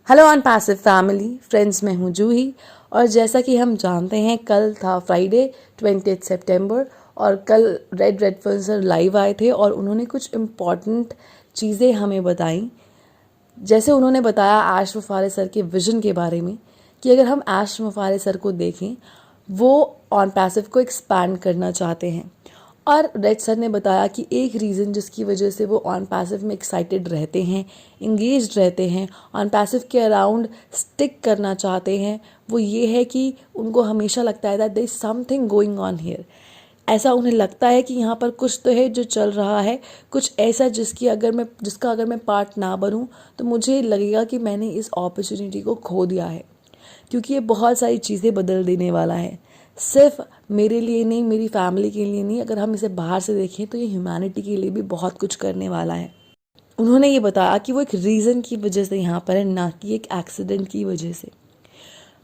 Hello अनपैसिव family friends, मैं हूँ जूही। और जैसा कि हम जानते हैं, कल था फ्राइडे 20 सितंबर और कल रेड सर लाइव आए थे और उन्होंने कुछ इम्पॉर्टेंट चीज़ें हमें बताई। जैसे उन्होंने बताया आश मुफारे सर के विजन के बारे में कि अगर हम आश मुफारे सर को देखें, वो अनपैसिव को एक्सपैंड करना चाहते हैं। और रेड सर ने बताया कि एक रीज़न जिसकी वजह से वो ऑन पैसिव में एक्साइटेड रहते हैं, इंगेज्ड रहते हैं, ऑन पैसिव के अराउंड स्टिक करना चाहते हैं, वो ये है कि उनको हमेशा लगता है that there is something going on here. ऐसा उन्हें लगता है कि यहाँ पर कुछ तो है जो चल रहा है, कुछ ऐसा जिसका अगर मैं पार्ट ना बनूँ तो मुझे लगेगा कि मैंने इस अपॉर्चुनिटी को खो दिया है, क्योंकि ये बहुत सारी चीज़ें बदल देने वाला है। सिर्फ मेरे लिए नहीं, मेरी फैमिली के लिए नहीं, अगर हम इसे बाहर से देखें तो ये ह्यूमैनिटी के लिए भी बहुत कुछ करने वाला है। उन्होंने ये बताया कि वो एक रीज़न की वजह से यहाँ पर है, ना कि एक एक्सीडेंट की वजह से।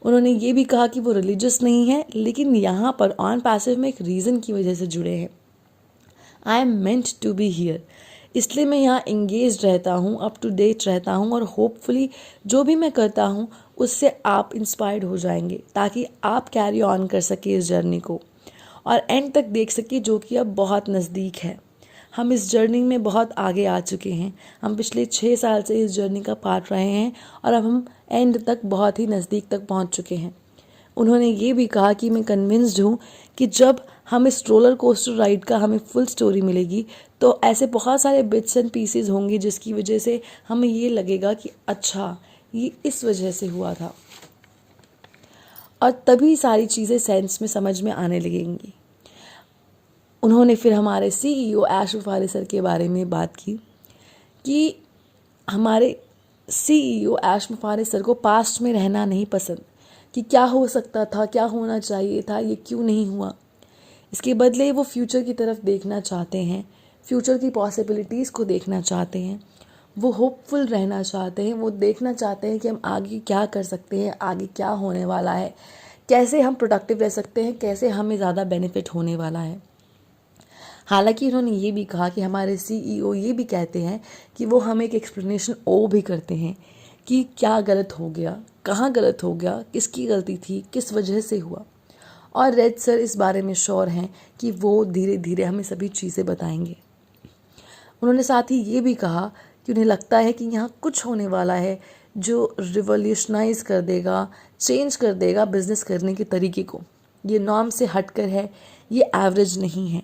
उन्होंने ये भी कहा कि वो रिलीजियस नहीं है, लेकिन यहाँ पर ऑन पैसिव में एक रीज़न की वजह से जुड़े हैं। I am meant to be here, इसलिए मैं यहाँ इंगेज रहता हूँ, अप टू डेट रहता हूँ और होपफुली जो भी मैं करता हूँ उससे आप इंस्पायर्ड हो जाएंगे, ताकि आप कैरी ऑन कर सके इस जर्नी को और एंड तक देख सके, जो कि अब बहुत नज़दीक है। हम इस जर्नी में बहुत आगे आ चुके हैं। हम पिछले 6 साल से इस जर्नी का पार्ट रहे हैं और अब हम एंड तक बहुत ही नज़दीक तक पहुँच चुके हैं। उन्होंने ये भी कहा कि मैं कन्विंस्ड हूँ कि जब हम इस रोलर कोस्टर राइड का हमें फुल स्टोरी मिलेगी तो ऐसे बहुत सारे बिट्स एंड पीसेस होंगे जिसकी वजह से हमें ये लगेगा कि अच्छा, ये इस वजह से हुआ था, और तभी सारी चीज़ें सेंस में समझ में आने लगेंगी। उन्होंने फिर हमारे CEO ऐश मुफारे सर के बारे में बात की कि हमारे CEO ऐश मुफारे सर को पास्ट में रहना नहीं पसंद, कि क्या हो सकता था, क्या होना चाहिए था, ये क्यों नहीं हुआ। इसके बदले वो फ्यूचर की तरफ देखना चाहते हैं, फ्यूचर की पॉसिबिलिटीज़ को देखना चाहते हैं, वो होपफुल रहना चाहते हैं, वो देखना चाहते हैं कि हम आगे क्या कर सकते हैं, आगे क्या होने वाला है, कैसे हम प्रोडक्टिव रह सकते हैं, कैसे हमें ज़्यादा बेनिफिट होने वाला है। हालांकि उन्होंने ये भी कहा कि हमारे CEO ये भी कहते हैं कि वो हमें एक एक्सप्लेनेशन भी करते हैं कि क्या गलत हो गया, कहाँ गलत हो गया, किसकी गलती थी, किस वजह से हुआ। और रेड सर इस बारे में श्योर हैं कि वो धीरे धीरे हमें सभी चीज़ें बताएंगे। उन्होंने साथ ही ये भी कहा कि उन्हें लगता है कि यहाँ कुछ होने वाला है जो रिवोल्यूशनाइज कर देगा, चेंज कर देगा बिजनेस करने के तरीके को। ये नॉर्म से हटकर है, ये एवरेज नहीं है।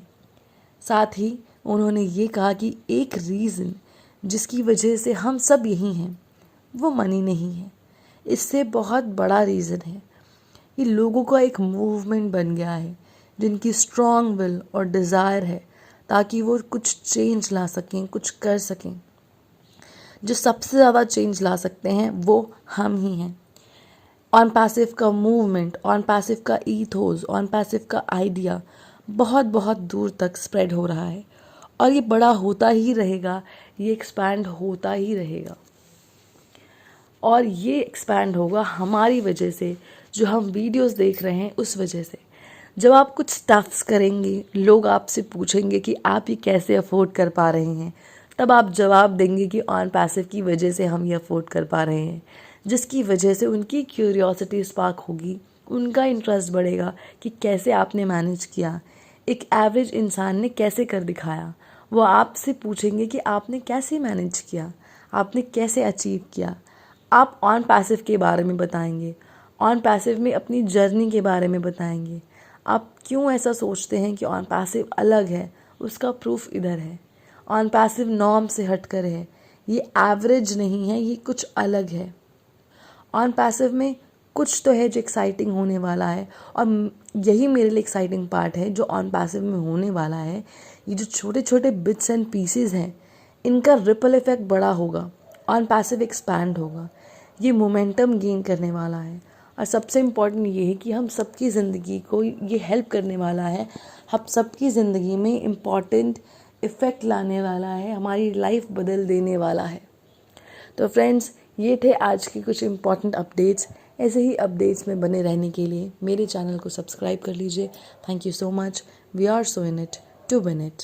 साथ ही उन्होंने ये कहा कि एक रीज़न जिसकी वजह से हम सब यहीं हैं वो मनी नहीं है, इससे बहुत बड़ा रीज़न है। ये लोगों का एक मूवमेंट बन गया है जिनकी स्ट्रॉन्ग विल और डिज़ायर है ताकि वो कुछ चेंज ला सकें, कुछ कर सकें। जो सबसे ज़्यादा चेंज ला सकते हैं वो हम ही हैं। ऑन पैसिव का मूवमेंट, ऑन पैसिव का ईथोस, ऑन पैसिव का आइडिया बहुत बहुत दूर तक स्प्रेड हो रहा है और ये बड़ा होता ही रहेगा, ये एक्सपैंड होता ही रहेगा। और ये एक्सपैंड होगा हमारी वजह से, जो हम वीडियोस देख रहे हैं उस वजह से। जब आप कुछ स्टफ्स करेंगे, लोग आपसे पूछेंगे कि आप ये कैसे अफोर्ड कर पा रहे हैं, तब आप जवाब देंगे कि ऑन पैसिव की वजह से हम ये अफोर्ड कर पा रहे हैं, जिसकी वजह से उनकी क्यूरियोसिटी स्पार्क होगी, उनका इंटरेस्ट बढ़ेगा कि कैसे आपने मैनेज किया, एक एवरेज इंसान ने कैसे कर दिखाया। वो आपसे पूछेंगे कि आपने कैसे मैनेज किया, आपने कैसे अचीव किया। आप ऑन पैसिव के बारे में बताएंगे, ऑन पैसिव में अपनी जर्नी के बारे में बताएंगे। आप क्यों ऐसा सोचते हैं कि ऑन पैसिव अलग है, उसका प्रूफ इधर है। ऑन पैसिव नॉर्म से हटकर है, ये एवरेज नहीं है, ये कुछ अलग है। ऑन पैसिव में कुछ तो है जो एक्साइटिंग होने वाला है और यही मेरे लिए एक्साइटिंग पार्ट है जो ऑन पैसिव में होने वाला है। ये जो छोटे छोटे बिट्स एंड पीसेस हैं, इनका रिपल इफेक्ट बड़ा होगा, ऑन पैसिव एक्सपैंड होगा, ये मोमेंटम गेन करने वाला है। और सबसे इम्पॉर्टेंट ये है कि हम सबकी ज़िंदगी को ये हेल्प करने वाला है, हम सबकी ज़िंदगी में इम्पॉर्टेंट इफ़ेक्ट लाने वाला है, हमारी लाइफ बदल देने वाला है। तो फ्रेंड्स, ये थे आज के कुछ इम्पॉर्टेंट अपडेट्स। ऐसे ही अपडेट्स में बने रहने के लिए मेरे चैनल को सब्सक्राइब कर लीजिए। Thank you so much. We are so in it to win it.